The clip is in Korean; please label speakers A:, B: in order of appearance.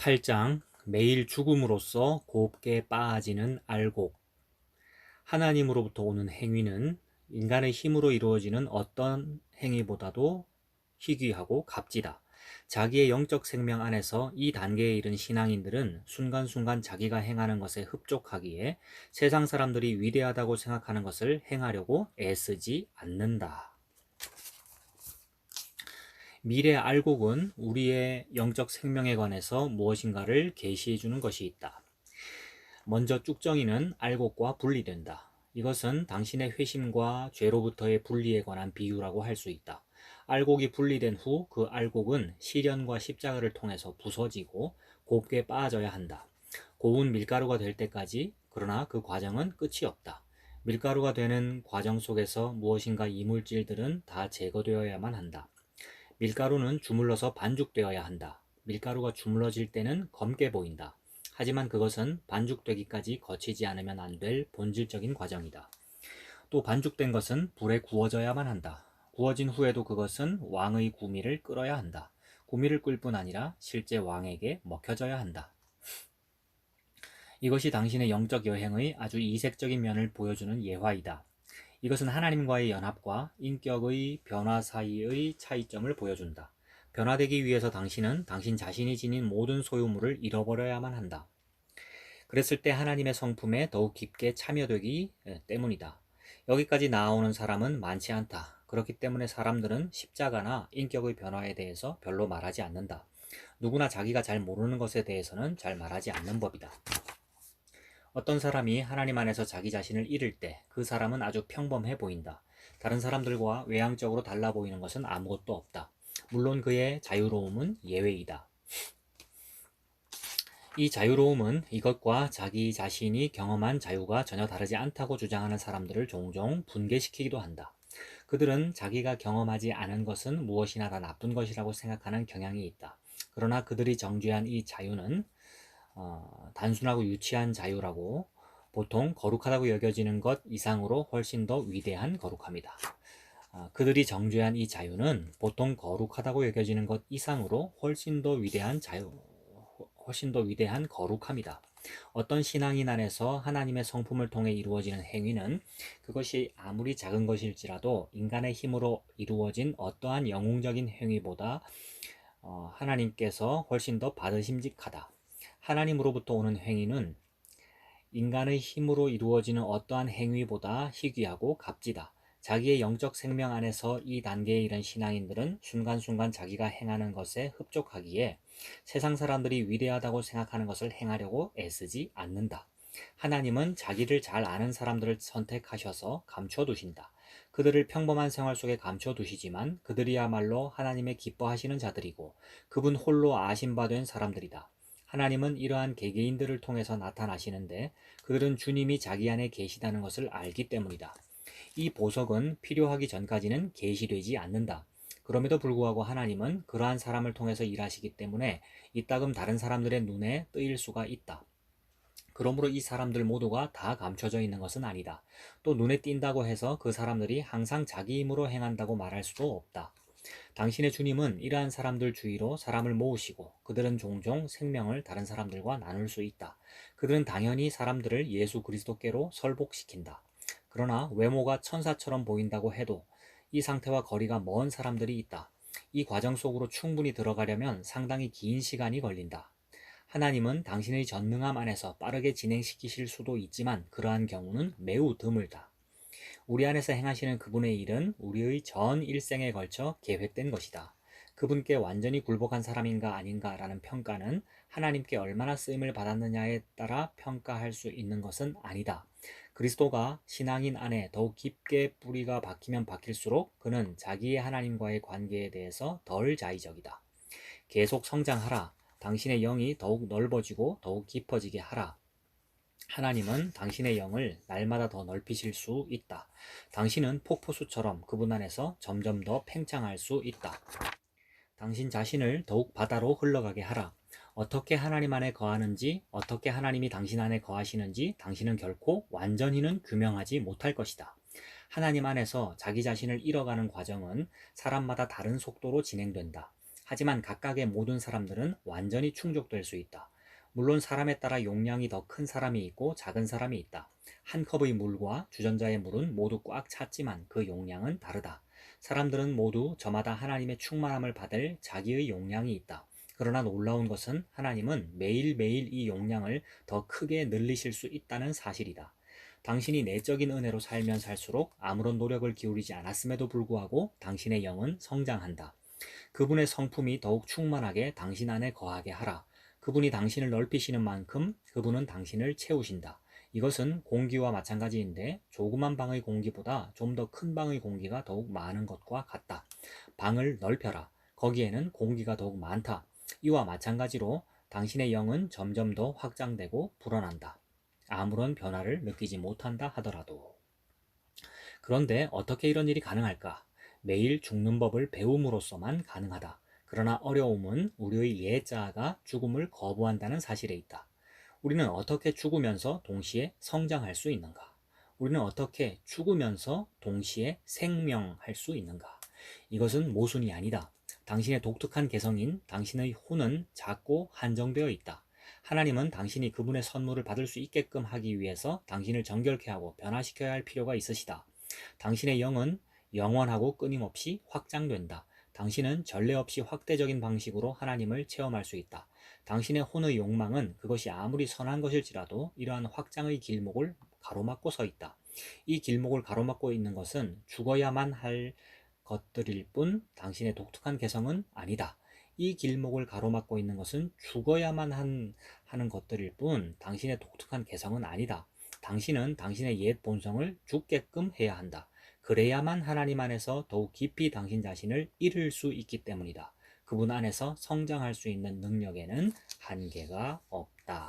A: 8장 매일 죽음으로써 곱게 빠지는 알곡. 하나님으로부터 오는 행위는 인간의 힘으로 이루어지는 어떤 행위보다도 희귀하고 값지다. 자기의 영적 생명 안에서 이 단계에 이른 신앙인들은 순간순간 자기가 행하는 것에 흡족하기에 세상 사람들이 위대하다고 생각하는 것을 행하려고 애쓰지 않는다. 미래 알곡은 우리의 영적 생명에 관해서 무엇인가를 계시해 주는 것이 있다. 먼저 쭉정이는 알곡과 분리된다. 이것은 당신의 회심과 죄로부터의 분리에 관한 비유라고 할 수 있다. 알곡이 분리된 후 그 알곡은 시련과 십자가를 통해서 부서지고 곱게 빠져야 한다. 고운 밀가루가 될 때까지. 그러나 그 과정은 끝이 없다. 밀가루가 되는 과정 속에서 무엇인가 이물질들은 다 제거되어야만 한다. 밀가루는 주물러서 반죽되어야 한다. 밀가루가 주물러질 때는 검게 보인다. 하지만 그것은 반죽되기까지 거치지 않으면 안 될 본질적인 과정이다. 또 반죽된 것은 불에 구워져야만 한다. 구워진 후에도 그것은 왕의 구미를 끌어야 한다. 구미를 끌 뿐 아니라 실제 왕에게 먹혀져야 한다. 이것이 당신의 영적 여행의 아주 이색적인 면을 보여주는 예화이다. 이것은 하나님과의 연합과 인격의 변화 사이의 차이점을 보여준다. 변화되기 위해서 당신은 당신 자신이 지닌 모든 소유물을 잃어버려야만 한다. 그랬을 때 하나님의 성품에 더욱 깊게 참여되기 때문이다. 여기까지 나아오는 사람은 많지 않다. 그렇기 때문에 사람들은 십자가나 인격의 변화에 대해서 별로 말하지 않는다. 누구나 자기가 잘 모르는 것에 대해서는 잘 말하지 않는 법이다. 어떤 사람이 하나님 안에서 자기 자신을 잃을 때 그 사람은 아주 평범해 보인다. 다른 사람들과 외향적으로 달라 보이는 것은 아무것도 없다. 물론 그의 자유로움은 예외이다. 이 자유로움은 이것과 자기 자신이 경험한 자유가 전혀 다르지 않다고 주장하는 사람들을 종종 분개시키기도 한다. 그들은 자기가 경험하지 않은 것은 무엇이나 다 나쁜 것이라고 생각하는 경향이 있다. 그러나 그들이 정죄한 이 자유는 단순하고 유치한 자유라고, 보통 거룩하다고 여겨지는 것 이상으로 훨씬 더 위대한 거룩함이다. 그들이 정죄한 이 자유는 보통 거룩하다고 여겨지는 것 이상으로 훨씬 더 위대한 거룩함이다. 어떤 신앙인 안에서 하나님의 성품을 통해 이루어지는 행위는 그것이 아무리 작은 것일지라도 인간의 힘으로 이루어진 어떠한 영웅적인 행위보다 하나님께서 훨씬 더 받으심직하다. 하나님으로부터 오는 행위는 인간의 힘으로 이루어지는 어떠한 행위보다 희귀하고 값지다. 자기의 영적 생명 안에서 이 단계에 이른 신앙인들은 순간순간 자기가 행하는 것에 흡족하기에 세상 사람들이 위대하다고 생각하는 것을 행하려고 애쓰지 않는다. 하나님은 자기를 잘 아는 사람들을 선택하셔서 감춰두신다. 그들을 평범한 생활 속에 감춰두시지만 그들이야말로 하나님의 기뻐하시는 자들이고 그분 홀로 아신 바 된 사람들이다. 하나님은 이러한 개개인들을 통해서 나타나시는데 그들은 주님이 자기 안에 계시다는 것을 알기 때문이다. 이 보석은 필요하기 전까지는 계시되지 않는다. 그럼에도 불구하고 하나님은 그러한 사람을 통해서 일하시기 때문에 이따금 다른 사람들의 눈에 뜨일 수가 있다. 그러므로 이 사람들 모두가 다 감춰져 있는 것은 아니다. 또 눈에 띈다고 해서 그 사람들이 항상 자기 힘으로 행한다고 말할 수도 없다. 당신의 주님은 이러한 사람들 주위로 사람을 모으시고 그들은 종종 생명을 다른 사람들과 나눌 수 있다. 그들은 당연히 사람들을 예수 그리스도께로 설복시킨다. 그러나 외모가 천사처럼 보인다고 해도 이 상태와 거리가 먼 사람들이 있다. 이 과정 속으로 충분히 들어가려면 상당히 긴 시간이 걸린다. 하나님은 당신의 전능함 안에서 빠르게 진행시키실 수도 있지만 그러한 경우는 매우 드물다. 우리 안에서 행하시는 그분의 일은 우리의 전 일생에 걸쳐 계획된 것이다. 그분께 완전히 굴복한 사람인가 아닌가라는 평가는 하나님께 얼마나 쓰임을 받았느냐에 따라 평가할 수 있는 것은 아니다. 그리스도가 신앙인 안에 더욱 깊게 뿌리가 박히면 박힐수록 그는 자기의 하나님과의 관계에 대해서 덜 자의적이다. 계속 성장하라. 당신의 영이 더욱 넓어지고 더욱 깊어지게 하라. 하나님은 당신의 영을 날마다 더 넓히실 수 있다. 당신은 폭포수처럼 그분 안에서 점점 더 팽창할 수 있다. 당신 자신을 더욱 바다로 흘러가게 하라. 어떻게 하나님 안에 거하는지, 어떻게 하나님이 당신 안에 거하시는지 당신은 결코 완전히는 규명하지 못할 것이다. 하나님 안에서 자기 자신을 잃어가는 과정은 사람마다 다른 속도로 진행된다. 하지만 각각의 모든 사람들은 완전히 충족될 수 있다. 물론 사람에 따라 용량이 더 큰 사람이 있고 작은 사람이 있다. 한 컵의 물과 주전자의 물은 모두 꽉 찼지만 그 용량은 다르다. 사람들은 모두 저마다 하나님의 충만함을 받을 자기의 용량이 있다. 그러나 놀라운 것은 하나님은 매일매일 이 용량을 더 크게 늘리실 수 있다는 사실이다. 당신이 내적인 은혜로 살면 살수록 아무런 노력을 기울이지 않았음에도 불구하고 당신의 영은 성장한다. 그분의 성품이 더욱 충만하게 당신 안에 거하게 하라. 그분이 당신을 넓히시는 만큼 그분은 당신을 채우신다. 이것은 공기와 마찬가지인데 조그만 방의 공기보다 좀 더 큰 방의 공기가 더욱 많은 것과 같다. 방을 넓혀라. 거기에는 공기가 더욱 많다. 이와 마찬가지로 당신의 영은 점점 더 확장되고 불어난다. 아무런 변화를 느끼지 못한다 하더라도. 그런데 어떻게 이런 일이 가능할까? 매일 죽는 법을 배움으로써만 가능하다. 그러나 어려움은 우리의 옛자아가 죽음을 거부한다는 사실에 있다. 우리는 어떻게 죽으면서 동시에 성장할 수 있는가? 우리는 어떻게 죽으면서 동시에 생명할 수 있는가? 이것은 모순이 아니다. 당신의 독특한 개성인 당신의 혼은 작고 한정되어 있다. 하나님은 당신이 그분의 선물을 받을 수 있게끔 하기 위해서 당신을 정결케 하고 변화시켜야 할 필요가 있으시다. 당신의 영은 영원하고 끊임없이 확장된다. 당신은 전례 없이 확대적인 방식으로 하나님을 체험할 수 있다. 당신의 혼의 욕망은 그것이 아무리 선한 것일지라도 이러한 확장의 길목을 가로막고 서 있다. 이 길목을 가로막고 있는 것은 죽어야만 할 것들일 뿐 당신의 독특한 개성은 아니다. 이 길목을 가로막고 있는 것은 죽어야만 하는 것들일 뿐 당신의 독특한 개성은 아니다. 당신은 당신의 옛 본성을 죽게끔 해야 한다. 그래야만 하나님 안에서 더욱 깊이 당신 자신을 잃을 수 있기 때문이다. 그분 안에서 성장할 수 있는 능력에는 한계가 없다.